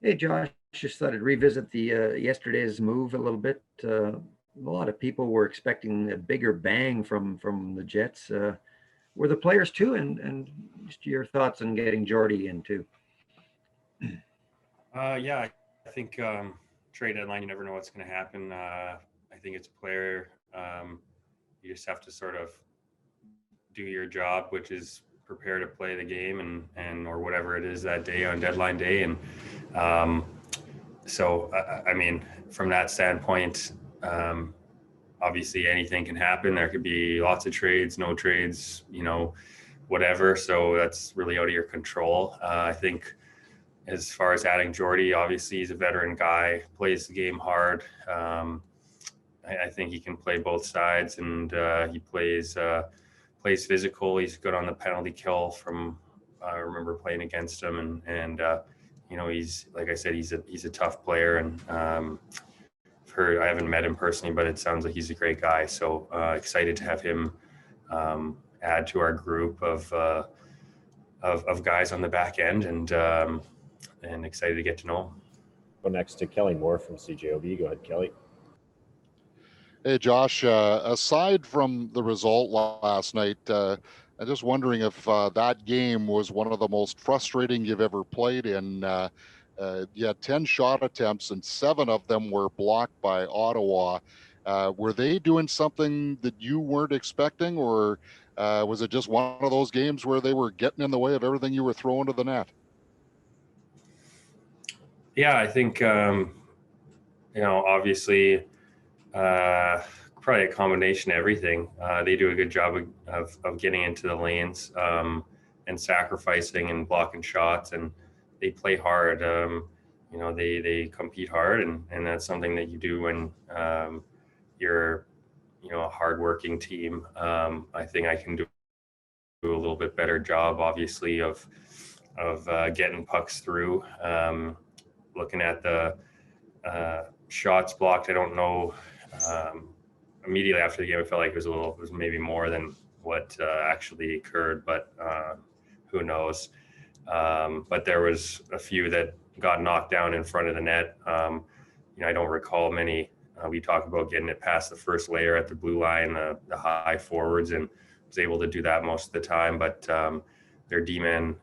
Hey, Josh, just thought I'd revisit the yesterday's move a little bit. A lot of people were expecting a bigger bang from the Jets. Were the players too? And just your thoughts on getting Jordie in too. Yeah, I think trade deadline, you never know what's going to happen. I think it's a player. You just have to sort of do your job, which is prepare to play the game and or whatever it is that day on deadline day. And so, I mean, from that standpoint, obviously anything can happen. There could be lots of trades, no trades, whatever. So that's really out of your control. I think as far as adding Jordie, obviously he's a veteran guy, plays the game hard. I think he can play both sides, and he plays physical. He's good on the penalty kill. I remember playing against him, and he's, like I said, he's a tough player, and I haven't met him personally, but it sounds like he's a great guy. So excited to have him add to our group of guys on the back end, and excited to get to know him. Go next to Kelly Moore from CJOB. Go ahead, Kelly. Hey, Josh, aside from the result last night, I'm just wondering if that game was one of the most frustrating you've ever played in. You had 10 shot attempts and 7 of them were blocked by Ottawa. Were they doing something that you weren't expecting, or was it just one of those games where they were getting in the way of everything you were throwing to the net? Yeah, I think, obviously, probably a combination of everything. They do a good job of getting into the lanes and sacrificing and blocking shots, and they play hard. They compete hard, and that's something that you do when you're a hardworking team. I think I can do a little bit better job, obviously, of getting pucks through. Looking at the shots blocked, I don't know. Immediately after the game, I felt like it was maybe more than what actually occurred, but who knows? But there was a few that got knocked down in front of the net. I don't recall many. We talked about getting it past the first layer at the blue line, the high forwards, and was able to do that most of the time. But their D-men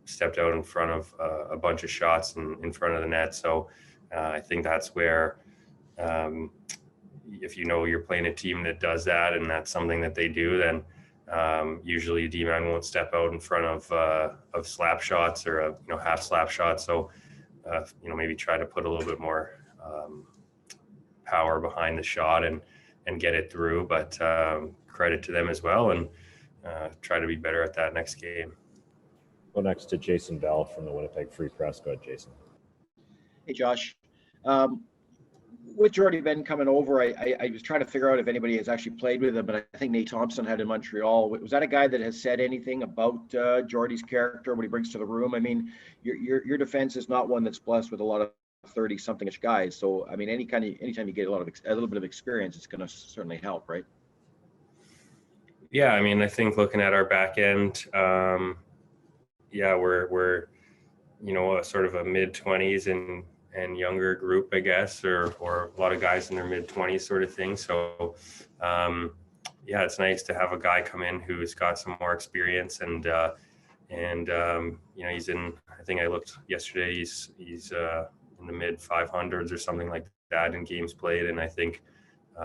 stepped out in front of a bunch of shots in front of the net. So I think that's where, if you're playing a team that does that and that's something that they do, then usually D-man won't step out in front of slap shots or half slap shots. So maybe try to put a little bit more power behind the shot and get it through. But credit to them as well, and try to be better at that next game. Go next to Jason Bell from the Winnipeg Free Press. Go ahead, Jason. Hey, Josh. With Jordie Benn coming over, I was trying to figure out if anybody has actually played with him, but I think Nate Thompson had in Montreal. Was that a guy that has said anything about Jordie's character, what he brings to the room? I mean, your defense is not one that's blessed with a lot of 30-something-ish guys. So, I mean, anytime you get a little bit of experience, it's going to certainly help, right? Yeah, I mean, I think looking at our back end, we're sort of a mid-20s and younger group, I guess, or a lot of guys in their mid-20s sort of thing. So, it's nice to have a guy come in who's got some more experience, and he's in. I think I looked yesterday. He's in the mid 500s or something like that in games played, and I think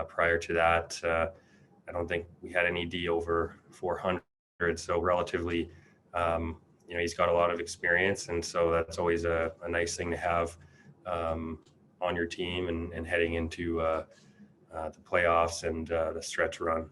prior to that, I don't think we had any D over 400. So relatively, he's got a lot of experience, and so that's always a nice thing to have on your team and heading into the playoffs and the stretch run.